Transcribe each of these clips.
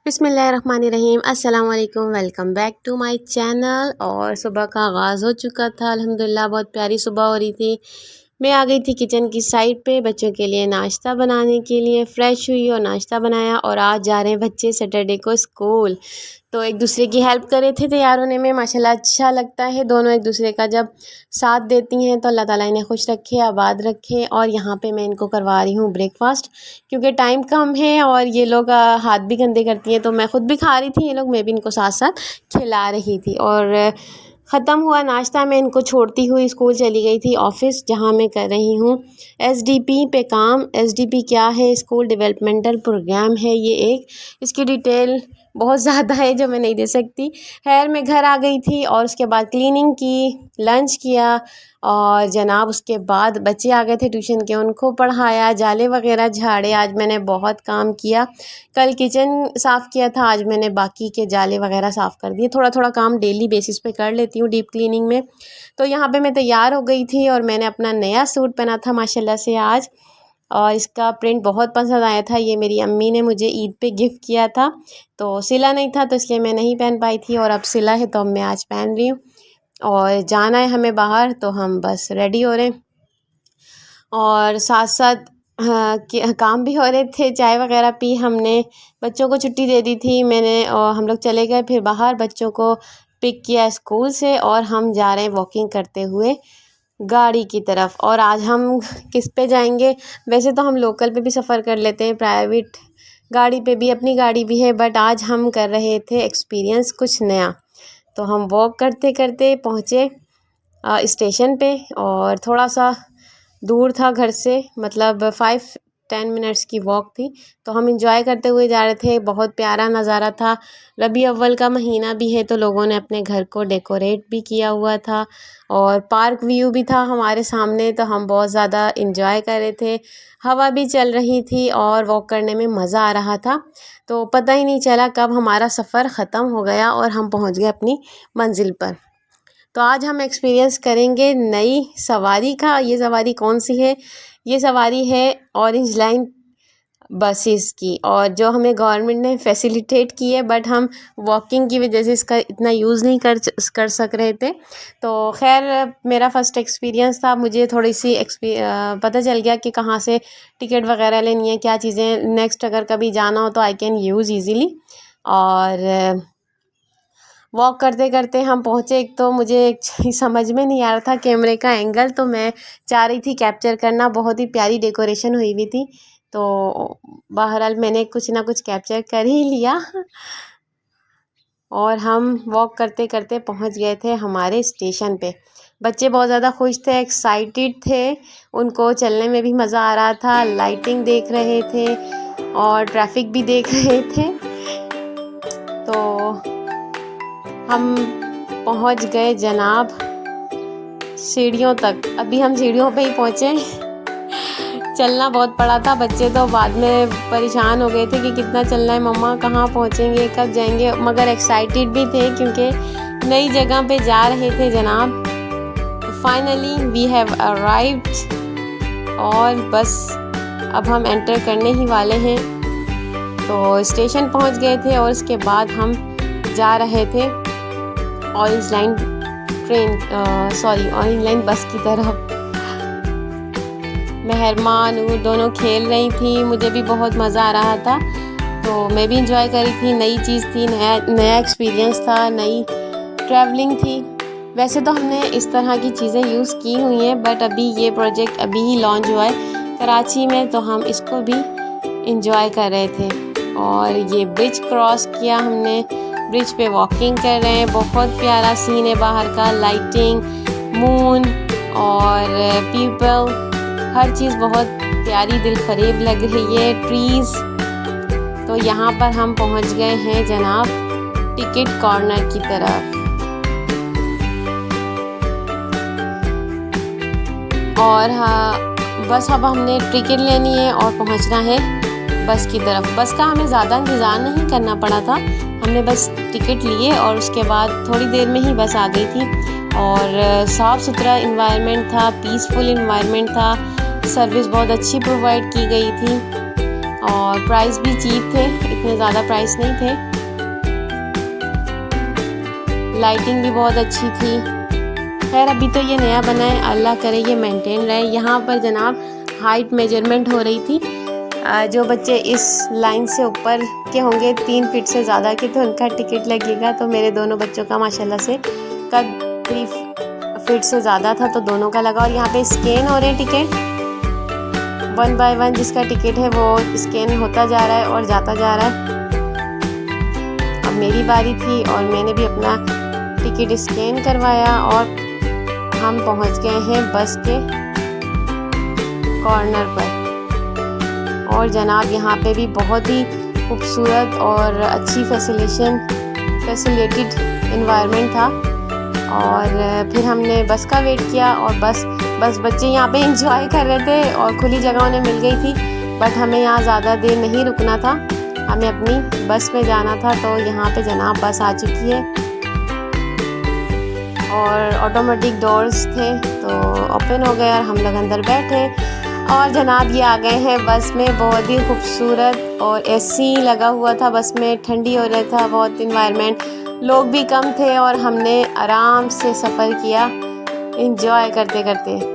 बिस्मिल्लाहिर्रहमानिर्रहीम अस्सलाम वालेकुम। Welcome back to my channel. और सुबह का आगाज़ हो चुका था, अल्हम्दुलिल्लाह बहुत प्यारी सुबह हो रही थी। मैं आ गई थी किचन की साइड पे बच्चों के लिए नाश्ता बनाने के लिए। फ़्रेश हुई और नाश्ता बनाया और आज जा रहे हैं बच्चे सैटरडे को स्कूल। तो एक दूसरे की हेल्प कर रहे थे तैयार होने में। माशाल्लाह अच्छा लगता है, दोनों एक दूसरे का जब साथ देती हैं तो अल्लाह ताला इन्हें खुश रखे, आबाद रखे। और यहाँ पे मैं इनको करवा रही हूँ ब्रेकफ़ास्ट, क्योंकि टाइम कम है और ये लोग हाथ भी गंदे करती हैं। तो मैं ख़ुद भी खा रही थी, ये लोग, मैं भी इनको साथ साथ खिला रही थी। और ख़त्म हुआ नाश्ता, मैं इनको छोड़ती हुई स्कूल चली गई थी ऑफ़िस, जहाँ मैं कर रही हूँ एसडीपी पे काम। एसडीपी क्या है? स्कूल डेवलपमेंटल प्रोग्राम है ये एक। इसकी डिटेल बहुत ज़्यादा है जो मैं नहीं दे सकती। खैर, मैं घर आ गई थी और उसके बाद क्लीनिंग की, लंच किया और जनाब उसके बाद बच्चे आ गए थे ट्यूशन के, उनको पढ़ाया, जाले वगैरह झाड़े। आज मैंने बहुत काम किया। कल किचन साफ़ किया था, आज मैंने बाकी के जाले वगैरह साफ़ कर दिए। थोड़ा थोड़ा काम डेली बेसिस पे कर लेती हूँ डीप क्लीनिंग में। तो यहाँ पे मैं तैयार हो गई थी और मैंने अपना नया सूट पहना था माशाल्लाह से आज, और इसका प्रिंट बहुत पसंद आया था। ये मेरी अम्मी ने मुझे ईद पे गिफ्ट किया था, तो सिला नहीं था तो इसलिए मैं नहीं पहन पाई थी, और अब सिला है तो अब मैं आज पहन रही हूँ। और जाना है हमें बाहर, तो हम बस रेडी हो रहे हैं और साथ साथ काम भी हो रहे थे। चाय वगैरह पी हमने, बच्चों को छुट्टी दे दी थी मैंने, और हम लोग चले गए फिर बाहर, बच्चों को पिक किया स्कूल से और हम जा रहे हैं वॉकिंग करते हुए गाड़ी की तरफ। और आज हम किस पे जाएंगे? वैसे तो हम लोकल पे भी सफ़र कर लेते हैं, प्राइवेट गाड़ी पे भी, अपनी गाड़ी भी है, बट आज हम कर रहे थे एक्सपीरियंस कुछ नया। तो हम वॉक करते करते पहुँचे स्टेशन पे, और थोड़ा सा दूर था घर से, मतलब 5-10 मिनट्स की वॉक थी। तो हम इंजॉय करते हुए जा रहे थे, बहुत प्यारा नज़ारा था। रबी अव्वल का महीना भी है तो लोगों ने अपने घर को डेकोरेट भी किया हुआ था, और पार्क व्यू भी था हमारे सामने, तो हम बहुत ज़्यादा इंजॉय कर रहे थे। हवा भी चल रही थी और वॉक करने में मज़ा आ रहा था। तो पता ही नहीं चला कब हमारा सफ़र ख़त्म हो गया और हम पहुंच गए अपनी मंजिल पर। तो आज हम एक्सपीरियंस करेंगे नई सवारी का। ये सवारी कौन सी है? ये सवारी है ऑरेंज लाइन बसेस की, और जो हमें गवर्नमेंट ने फैसिलिटेट की है, बट हम वॉकिंग की वजह से इसका इतना यूज़ नहीं कर सक रहे थे। तो खैर, मेरा फ़र्स्ट एक्सपीरियंस था, मुझे थोड़ी सी पता चल गया कि कहाँ से टिकट वगैरह लेनी है, क्या चीज़ें। नेक्स्ट अगर कभी जाना हो तो आई कैन यूज़ ईज़िली। और वॉक करते करते हम पहुँचे। एक तो मुझे एक चीज़ समझ में नहीं आ रहा था, कैमरे का एंगल, तो मैं चाह रही थी कैप्चर करना। बहुत ही प्यारी डेकोरेशन हुई हुई थी, तो बहरहाल मैंने कुछ ना कुछ कैप्चर कर ही लिया। और हम वॉक करते करते पहुंच गए थे हमारे स्टेशन पे। बच्चे बहुत ज़्यादा खुश थे, एक्साइटेड थे, उनको चलने में भी मज़ा आ रहा था, लाइटिंग देख रहे थे और ट्रैफिक भी देख रहे थे। तो हम पहुंच गए जनाब सीढ़ियों तक। अभी हम सीढ़ियों पे ही पहुंचे। चलना बहुत पड़ा था, बच्चे तो बाद में परेशान हो गए थे कि कितना चलना है मम्मा, कहाँ पहुंचेंगे, कब जाएंगे, मगर एक्साइटेड भी थे क्योंकि नई जगह पे जा रहे थे जनाब। फाइनली वी हैव अराइव्ड, और बस अब हम एंटर करने ही वाले हैं। तो स्टेशन पहुंच गए थे और उसके बाद हम जा रहे थे ऑरेंज लाइन ऑरेंज लाइन बस की तरफ। मेहरमा, नूर दोनों खेल रही थी, मुझे भी बहुत मज़ा आ रहा था, तो मैं भी इंजॉय कर रही थी। नई चीज़ थी, नया एक्सपीरियंस था, नई ट्रैवलिंग थी। वैसे तो हमने इस तरह की चीज़ें यूज़ की हुई हैं, बट अभी ये प्रोजेक्ट अभी ही लॉन्च हुआ है कराची में, तो हम इसको भी इंजॉय कर रहे थे। और ये ब्रिज क्रॉस किया हमने, ब्रिज पे वॉकिंग कर रहे हैं। बहुत प्यारा सीन है बाहर का, लाइटिंग, मून और पीपल, हर चीज़ बहुत प्यारी दिलफरेब लग रही है, ट्रीज़। तो यहाँ पर हम पहुँच गए हैं जनाब टिकट कॉर्नर की तरफ। और हाँ, बस अब हमने टिकट लेनी है और पहुँचना है बस की तरफ। बस का हमें ज़्यादा इंतज़ार नहीं करना पड़ा था, हमने बस टिकट लिए और उसके बाद थोड़ी देर में ही बस आ गई थी। और साफ़ सुथरा इन्वायरमेंट था, पीसफुल इन्वायरमेंट था, सर्विस बहुत अच्छी प्रोवाइड की गई थी। और प्राइस भी चीप थे, इतने ज़्यादा प्राइस नहीं थे। लाइटिंग भी बहुत अच्छी थी। खैर अभी तो ये नया बना है, अल्लाह करे ये मेंटेन रहे। यहाँ पर जनाब हाइट मेजरमेंट हो रही थी। जो बच्चे इस लाइन से ऊपर के होंगे 3 फीट से ज़्यादा के, तो उनका टिकट लगेगा। तो मेरे दोनों बच्चों का माशाल्लाह से कद 3 फीट से ज़्यादा था, तो दोनों का लगा। और यहाँ पे स्कैन हो रहे हैं टिकट 1 बाय 1, जिसका टिकट है वो स्कैन होता जा रहा है और जाता जा रहा है। अब मेरी बारी थी और मैंने भी अपना टिकट स्कैन करवाया और हम पहुंच गए हैं बस के कॉर्नर पर। और जनाब यहाँ पे भी बहुत ही खूबसूरत और अच्छी फैसिलेटेड इन्वायरमेंट था। और फिर हमने बस का वेट किया और बस बच्चे यहाँ पे एंजॉय कर रहे थे और खुली जगह उन्हें मिल गई थी। बट हमें यहाँ ज़्यादा देर नहीं रुकना था, हमें अपनी बस में जाना था। तो यहाँ पे जनाब बस आ चुकी है और ऑटोमेटिक डोर्स थे तो ओपन हो गए और हम लोग अंदर बैठे। और जनाब ये आ गए हैं बस में, बहुत ही खूबसूरत और एसी लगा हुआ था बस में, ठंडी हो रहा था बहुत इन्वायरमेंट, लोग भी कम थे और हमने आराम से सफ़र किया एंजॉय करते करते।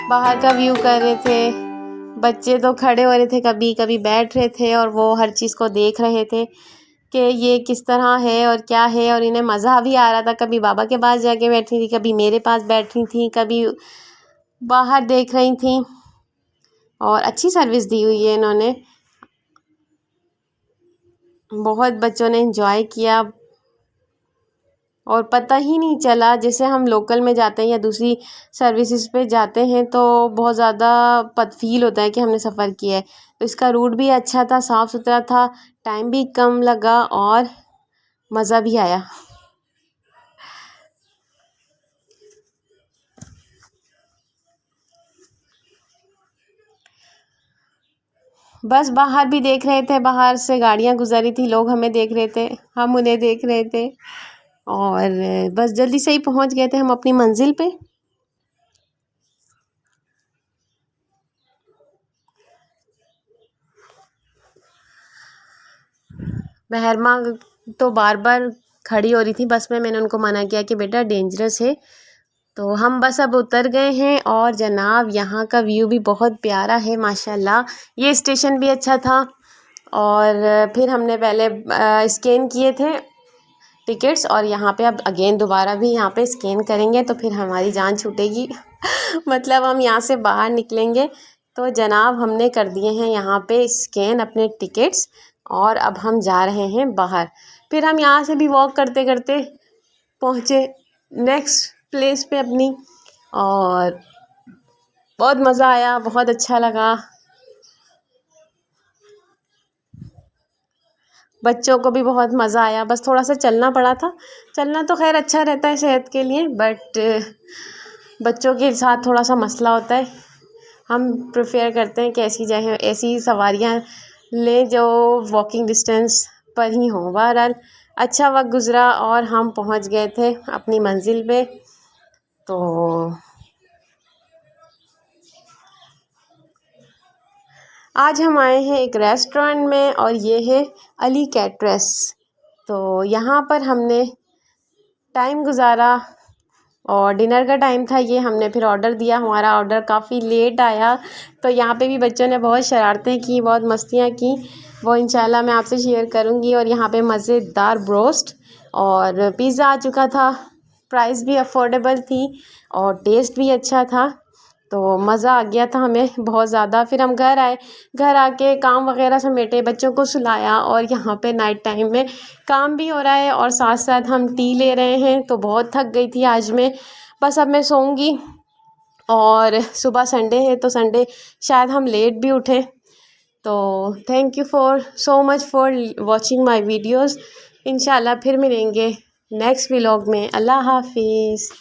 बाहर का व्यू कर रहे थे, बच्चे तो खड़े हो रहे थे, कभी कभी बैठ रहे थे और वो हर चीज़ को देख रहे थे कि ये किस तरह है और क्या है। और इन्हें मज़ा भी आ रहा था, कभी बाबा के पास जाके बैठी थी, कभी मेरे पास बैठी थी, कभी बाहर देख रही थी। और अच्छी सर्विस दी हुई है इन्होंने, बहुत बच्चों ने एंजॉय किया और पता ही नहीं चला। जैसे हम लोकल में जाते हैं या दूसरी सर्विसेज पे जाते हैं तो बहुत ज़्यादा फील होता है कि हमने सफ़र किया है। तो इसका रूट भी अच्छा था, साफ़ सुथरा था, टाइम भी कम लगा और मज़ा भी आया। बस बाहर भी देख रहे थे, बाहर से गाड़ियाँ गुजरी थी, लोग हमें देख रहे थे, हम उन्हें देख रहे थे। और बस जल्दी से ही पहुंच गए थे हम अपनी मंजिल पे। महरमा तो बार बार खड़ी हो रही थी बस में, मैंने उनको मना किया कि बेटा डेंजरस है। तो हम बस अब उतर गए हैं और जनाब यहाँ का व्यू भी बहुत प्यारा है माशाल्लाह। ये स्टेशन भी अच्छा था। और फिर हमने पहले स्कैन किए थे टिकट्स और यहाँ पे अब अगेन दोबारा भी यहाँ पे स्कैन करेंगे तो फिर हमारी जान छूटेगी मतलब हम यहाँ से बाहर निकलेंगे। तो जनाब हमने कर दिए हैं यहाँ पे स्कैन अपने टिकट्स और अब हम जा रहे हैं बाहर। फिर हम यहाँ से भी वॉक करते करते पहुँचे नेक्स्ट प्लेस पे अपनी, और बहुत मज़ा आया, बहुत अच्छा लगा। बच्चों को भी बहुत मज़ा आया, बस थोड़ा सा चलना पड़ा था। चलना तो खैर अच्छा रहता है सेहत के लिए, बट बच्चों के साथ थोड़ा सा मसला होता है। हम प्रेफर करते हैं कि ऐसी जगह ऐसी सवारियां लें जो वॉकिंग डिस्टेंस पर ही हों। बहरहाल अच्छा वक्त गुज़रा और हम पहुंच गए थे अपनी मंजिल पे। तो आज हम आए हैं एक रेस्टोरेंट में और ये है अली कैटरस। तो यहाँ पर हमने टाइम गुज़ारा और डिनर का टाइम था ये, हमने फिर ऑर्डर दिया, हमारा ऑर्डर काफ़ी लेट आया। तो यहाँ पे भी बच्चों ने बहुत शरारतें की, बहुत मस्तियाँ की, वो इंशाल्लाह मैं आपसे शेयर करूँगी। और यहाँ पे मज़ेदार ब्रोस्ट और पिज़्ज़ा आ चुका था, प्राइस भी अफोर्डेबल थी और टेस्ट भी अच्छा था। तो मज़ा आ गया था हमें बहुत ज़्यादा। फिर हम घर आए, घर आके काम वगैरह समेटे, बच्चों को सुलाया और यहाँ पे नाइट टाइम में काम भी हो रहा है और साथ साथ हम टी ले रहे हैं। तो बहुत थक गई थी आज मैं, बस अब मैं सोऊंगी। और सुबह संडे है तो संडे शायद हम लेट भी उठें। तो thank you so much for watching my videos. इंशाल्लाह फिर मिलेंगे नेक्स्ट व्लॉग में। अल्लाह हाफिज़।